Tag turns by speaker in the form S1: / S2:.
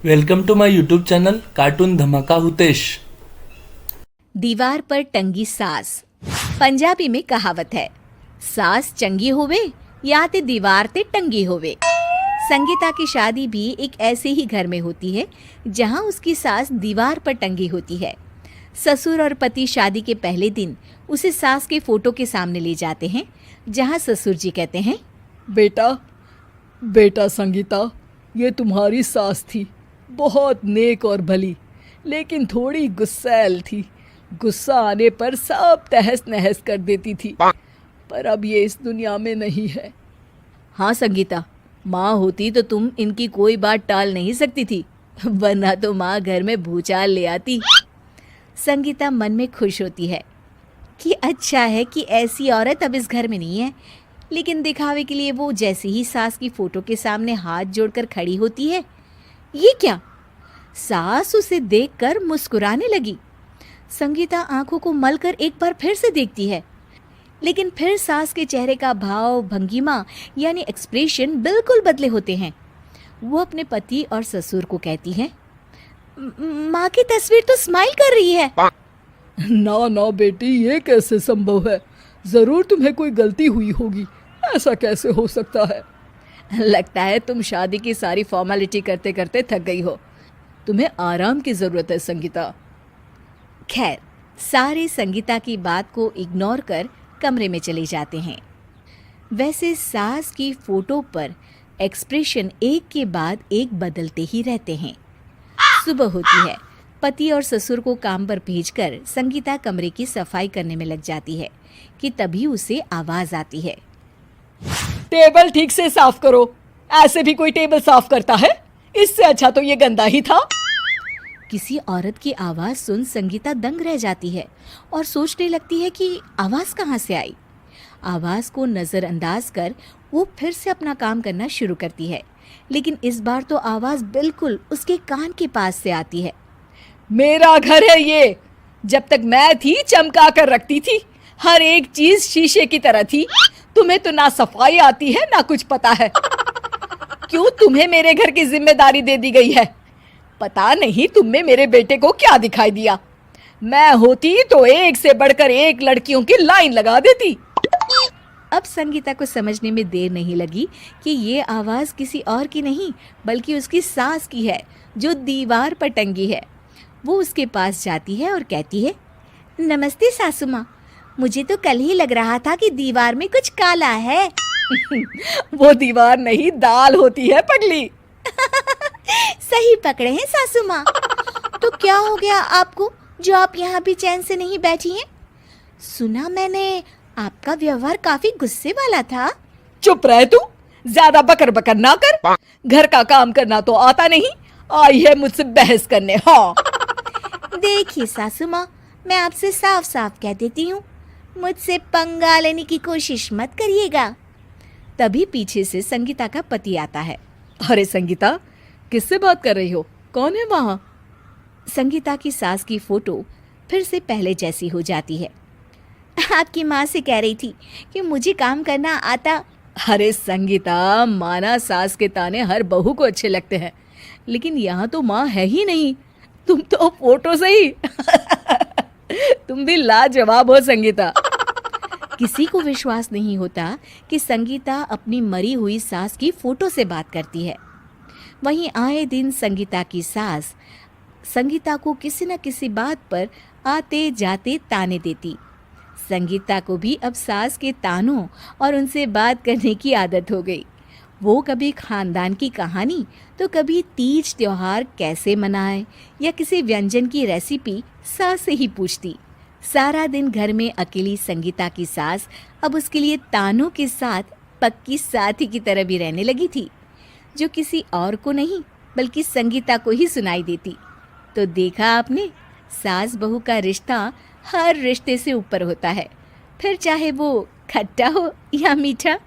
S1: Welcome to my YouTube channel cartoon धमाका हुतेश।
S2: दीवार पर टंगी सास। पंजाबी में कहावत है, सास चंगी होवे या ते दीवार ते टंगी होवे। संगीता की शादी भी एक ऐसे ही घर में होती है जहां उसकी सास दीवार पर टंगी होती है। ससुर और पति शादी के पहले दिन उसे सास के फोटो के सामने ले जाते हैं, जहां ससुर जी कहते हैं,
S3: बेटा संगीता, ये तुम्हारी सास थी, बहुत नेक और भली, लेकिन थोड़ी गुस्सैल थी। गुस्सा आने पर सब तहस नहस कर देती थी, पर अब ये इस दुनिया में नहीं है।
S2: हाँ संगीता, माँ होती तो तुम इनकी कोई बात टाल नहीं सकती थी, वरना तो माँ घर में भूचाल ले आती। संगीता मन में खुश होती है कि अच्छा है कि ऐसी औरत अब इस घर में नहीं है, लेकिन दिखावे के लिए वो जैसे ही सास की फोटो के सामने हाथ जोड़कर खड़ी होती है, ये क्या? सास उसे देखकर मुस्कुराने लगी। संगीता आंखों को मलकर एक बार फिर से देखती है, लेकिन फिर सास के चेहरे का भाव, भंगिमा यानी एक्सप्रेशन बिल्कुल बदले होते हैं। वो अपने पति और ससुर को कहती है, माँ की तस्वीर तो स्माइल कर रही है।
S3: ना बेटी, ये कैसे संभव है? जरूर तुम्हें कोई गलती हुई होगी, ऐसा कैसे हो सकता है?
S2: लगता है तुम शादी की सारी फॉर्मेलिटी करते करते थक गई हो, तुम्हें आराम की जरूरत है संगीता। खैर, सारे संगीता की बात को इग्नोर कर कमरे में चले जाते हैं। वैसे सास की फोटो पर एक्सप्रेशन एक के बाद एक बदलते ही रहते हैं। सुबह होती है, पति और ससुर को काम पर भेजकर संगीता कमरे की सफाई करने में लग जाती है कि तभी उसे आवाज आती है,
S3: टेबल ठीक से साफ करो। ऐसे भी कोई टेबल साफ करता है? इससे अच्छा तो ये गंदा ही था।
S2: किसी औरत की आवाज सुन संगीता दंग रह जाती है और सोचने लगती है कि आवाज कहाँ से आई। आवाज को नजरअंदाज कर वो फिर से अपना काम करना शुरू करती है, लेकिन इस बार तो आवाज बिल्कुल उसके कान के पास से आती है।
S3: मेरा घर है ये, जब तक मैं थी चमका कर रखती थी, हर एक चीज शीशे की तरह थी। तुम्हें तो ना सफाई आती है ना कुछ पता है। क्यों तुम्हें मेरे घर की जिम्मेदारी दे दी गई है? पता नहीं तुम में मेरे बेटे को क्या दिखाई दिया। मैं होती तो एक से बढ़कर एक लड़कियों की लाइन लगा देती।
S2: अब संगीता को समझने में देर नहीं लगी कि ये आवाज किसी और की नहीं बल्कि उसकी सास की है, जो दीवार पर टंगी है। वो उसके पास जाती है और कहती है, नमस्ते सासू माँ, मुझे तो कल ही लग रहा था कि दीवार में कुछ काला है।
S3: वो दीवार नहीं, दाल होती है पगली।
S2: सही पकड़े हैं सासू माँ। तो क्या हो गया आपको जो आप यहाँ भी चैन से नहीं बैठी हैं? सुना मैंने आपका व्यवहार काफी गुस्से वाला था।
S3: चुप रह तू, ज्यादा बकर बकर ना कर। घर का काम करना तो आता नहीं, आई है मुझसे बहस करने। हाँ
S2: देखिए सासू माँ, मैं आपसे साफ साफ कह देती हूँ, मुझसे पंगा लेने की कोशिश मत करिएगा। तभी पीछे से संगीता का पति आता है।
S3: अरे संगीता, किससे बात कर रही हो? कौन है वहाँ?
S2: संगीता की सास की फोटो फिर से पहले जैसी हो जाती है। आपकी माँ से कह रही थी कि मुझे काम करना आता।
S3: अरे संगीता, माना सास के ताने हर बहू को अच्छे लगते हैं, लेकिन यहाँ तो माँ है ही नहीं। तुम तो फोटो से ही तुम भी लाजवाब हो संगीता।
S2: किसी को विश्वास नहीं होता कि संगीता अपनी मरी हुई सास की फोटो से बात करती है। वहीं आए दिन संगीता की सास संगीता को किसी न किसी बात पर आते जाते ताने देती। संगीता को भी अब सास के तानों और उनसे बात करने की आदत हो गई। वो कभी खानदान की कहानी तो कभी तीज त्योहार कैसे मनाए या किसी व्यंजन की रेसिपी सास से ही पूछती। सारा दिन घर में अकेली संगीता की सास अब उसके लिए तानों के साथ पक्की साथी की तरह भी रहने लगी थी, जो किसी और को नहीं बल्कि संगीता को ही सुनाई देती। तो देखा आपने, सास बहू का रिश्ता हर रिश्ते से ऊपर होता है, फिर चाहे वो खट्टा हो या मीठा।